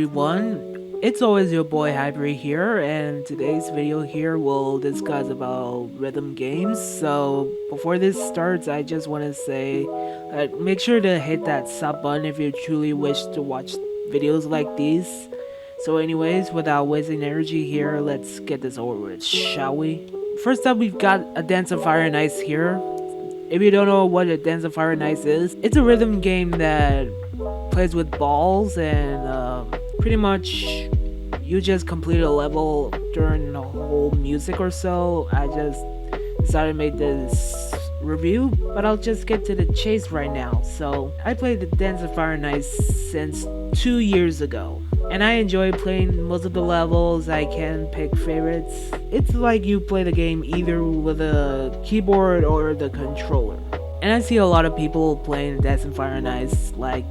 everyone, it's always your boy Hyper here, and today's video here will discuss about rhythm games. So before this starts, I just want to say make sure to hit that sub button if you truly wish to watch videos like these. So anyways, without wasting energy here, let's get this over with, shall we? First up, we've got a Dance of Fire and Ice here. If you don't know what a Dance of Fire and Ice is, it's a rhythm game that plays with balls, and pretty much you just complete a level during the whole music or so. I just decided to make this review, but I'll just get to the chase right now. So I played the Dance of Fire and Ice since 2 years ago, and I enjoy playing most of the levels. I can pick favorites. It's like you play the game either with a keyboard or the controller. And I see a lot of people playing Dance of Fire and Ice. Like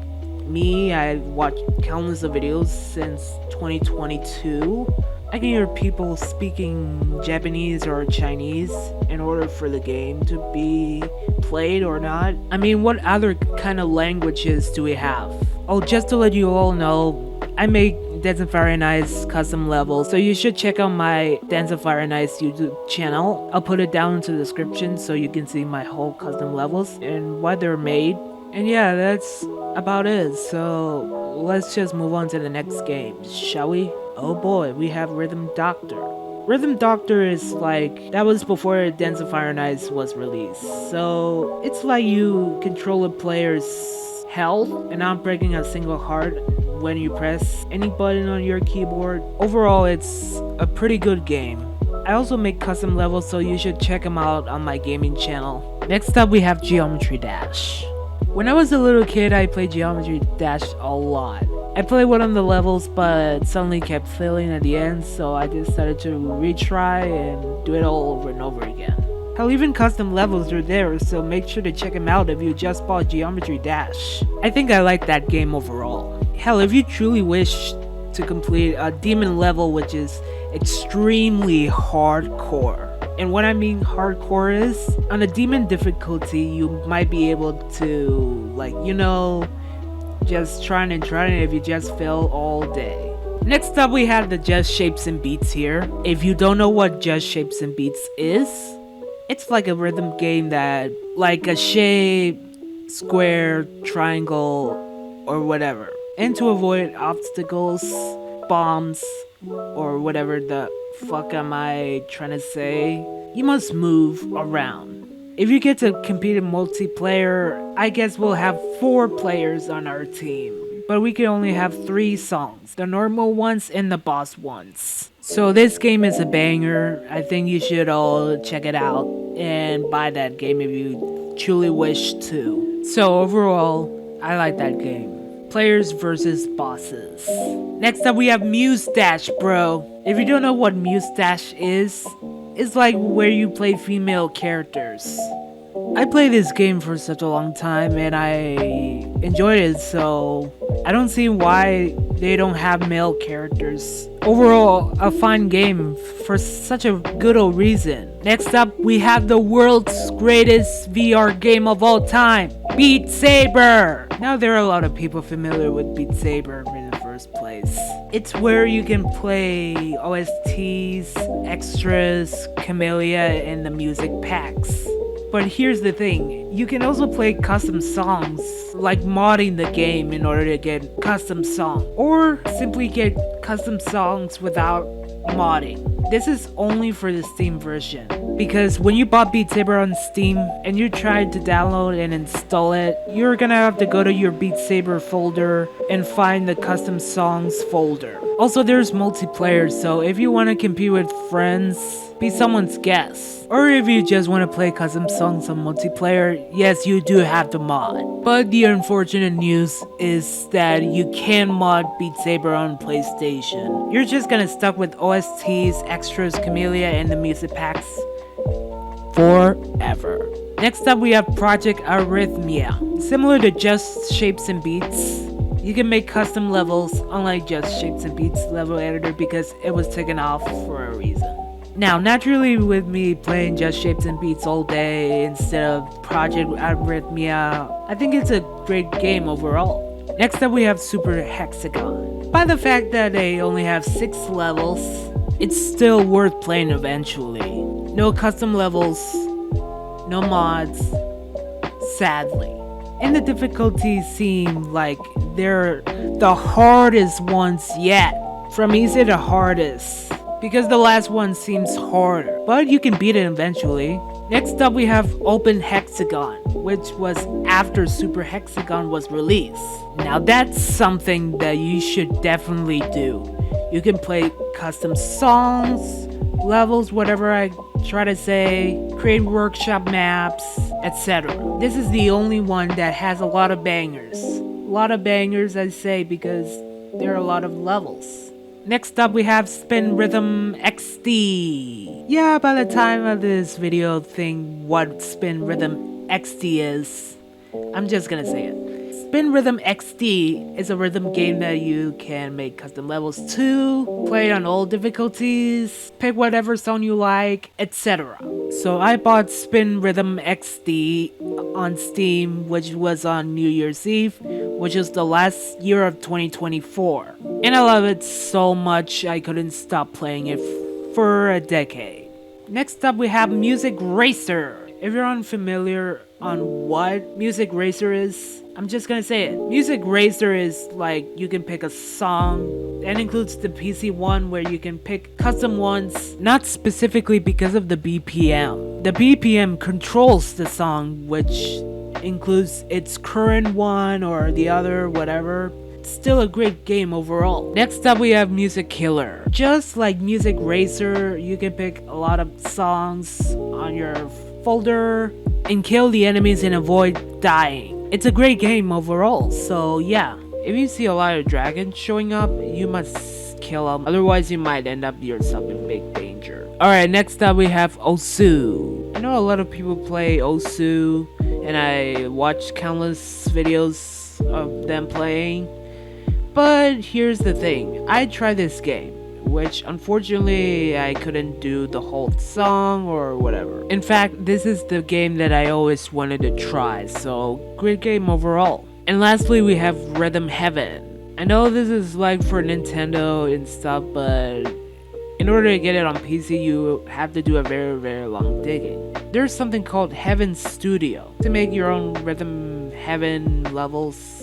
me, I watched countless of videos since 2022. I can hear people speaking Japanese or Chinese in order for the game to be played or not. I mean, what other kind of languages do we have? Oh, just to let you all know, I make Dance of Fire and Ice custom levels, so you should check out my Dance of Fire and Ice YouTube channel. I'll put it down in the description so you can see my whole custom levels and why they're made. And yeah, that's about it. So let's just move on to the next game, shall we? Oh boy, we have Rythtm Doctor. Rythtm Doctor is like, that was before Dance of Fire and Ice was released. So it's like you control a player's health and not breaking a single heart when you press any button on your keyboard. Overall, it's a pretty good game. I also make custom levels, so you should check them out on my gaming channel. Next up, we have Geometry Dash. When I was a little kid, I played Geometry Dash a lot. I played one of the levels, but suddenly kept failing at the end, so I decided to retry and do it all over and over again. Hell, even custom levels are there, so make sure to check them out if you just bought Geometry Dash. I think I like that game overall. Hell, if you truly wish to complete a demon level which is extremely hardcore, and what I mean hardcore is, on a demon difficulty, you might be able to, like, you know, just trying and trying if you just fail all day. Next up, we have the Just Shapes and Beats here. If you don't know what Just Shapes and Beats is, it's like a rhythm game that, like a shape, square, triangle, or whatever. And to avoid obstacles, bombs, or whatever the fuck am I trying to say, you must move around. If you get to compete in multiplayer, I guess we'll have 4 players on our team. But we can only have 3 songs, the normal ones and the boss ones. So this game is a banger. I think you should all check it out and buy that game if you truly wish to. So overall, I like that game. Players versus bosses. Next up, we have Mustache, bro. If you don't know what Mustache is, it's like where you play female characters. I played this game for such a long time and I enjoyed it, so I don't see why they don't have male characters. Overall, a fun game for such a good old reason. Next up, we have the world's greatest VR game of all time, Beat Saber. Now there are a lot of people familiar with Beat Saber in the first place. It's where you can play OSTs, extras, Camellia, and the music packs. But here's the thing, you can also play custom songs, like modding the game in order to get custom song, or simply get custom songs without modding. This is only for the Steam version, because when you bought Beat Saber on Steam and you tried to download and install it, you're gonna have to go to your Beat Saber folder and find the custom songs folder. Also, there's multiplayer, so if you want to compete with friends, be someone's guest. Or if you just want to play custom songs on multiplayer, yes, you do have to mod. But the unfortunate news is that you can mod Beat Saber on PlayStation. You're just gonna stuck with OSTs, extras, Camellia, and the music packs forever. Next up, we have Project Rythtm. Similar to Just Shapes and Beats, you can make custom levels, unlike Just Shapes and Beats level editor, because it was taken off for a reason. Now, naturally, with me playing Just Shapes and Beats all day instead of Project Rythtm, I think it's a great game overall. Next up we have Super Hexagon. By the fact that they only have 6 levels, it's still worth playing eventually. No custom levels, no mods, sadly. And the difficulties seem like they're the hardest ones yet. From easy to hardest, because the last one seems harder, but you can beat it eventually. Next up we have Open Hexagon, which was after Super Hexagon was released. Now that's something that you should definitely do. You can play custom songs, levels, whatever I try to say, create workshop maps, etc. This is the only one that has a lot of bangers. A lot of bangers, I say, because there are a lot of levels. Next up we have Spin Rhythm XD. Yeah, by the time of this video thing what Spin Rhythm XD is, I'm just gonna say it. Spin Rhythm XD is a rhythm game that you can make custom levels to, play it on all difficulties, pick whatever song you like, etc. So I bought Spin Rhythm XD on Steam, which was on New Year's Eve, which is the last year of 2024. And I love it so much I couldn't stop playing it for a decade. Next up we have Music Racer. If you're unfamiliar on what Music Racer is, I'm just gonna say it. Music Racer is like you can pick a song. That includes the PC one where you can pick custom ones, not specifically because of the BPM. The BPM controls the song, which includes its current one or the other, whatever. It's still a great game overall. Next up we have Music Killer. Just like Music Racer, you can pick a lot of songs on your folder and kill the enemies and avoid dying. It's a great game overall, so yeah. If you see a lot of dragons showing up, you must kill them, otherwise you might end up yourself in big danger. Alright, next up we have Osu. I know a lot of people play Osu, and I watch countless videos of them playing. But here's the thing, I tried this game, which unfortunately I couldn't do the whole song or whatever. In fact, this is the game that I always wanted to try, so great game overall. And lastly we have Rythtm Heaven. I know this is like for Nintendo and stuff, but in order to get it on PC you have to do a very long digging. There's something called Heaven Studio to make your own Rythtm Heaven levels.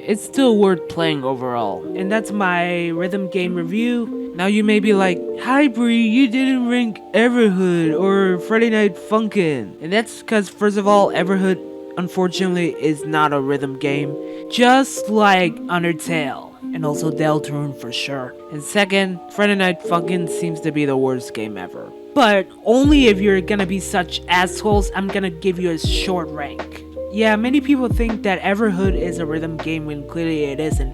It's still worth playing overall. And that's my rhythm game review. Now you may be like, hi Bree, you didn't rank Everhood or Friday Night Funkin'. And that's because first of all, Everhood unfortunately is not a rhythm game, just like Undertale and also Deltarune for sure. And second, Friday Night Funkin' seems to be the worst game ever. But only if you're gonna be such assholes, I'm gonna give you a short rank. Yeah, many people think that Everhood is a rhythm game when clearly it isn't.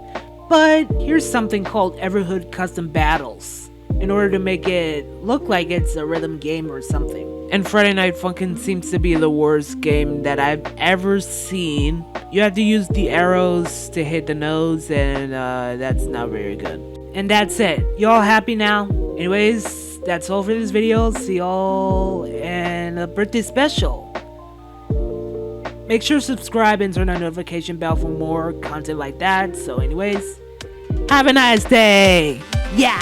But here's something called Everhood Custom Battles, in order to make it look like it's a rhythm game or something. And Friday Night Funkin' seems to be the worst game that I've ever seen. You have to use the arrows to hit the nose, and that's not very good. And that's it. Y'all happy now? Anyways, that's all for this video. See y'all in a birthday special. Make sure to subscribe and turn on the notification bell for more content like that. So anyways, have a nice day. Yeah!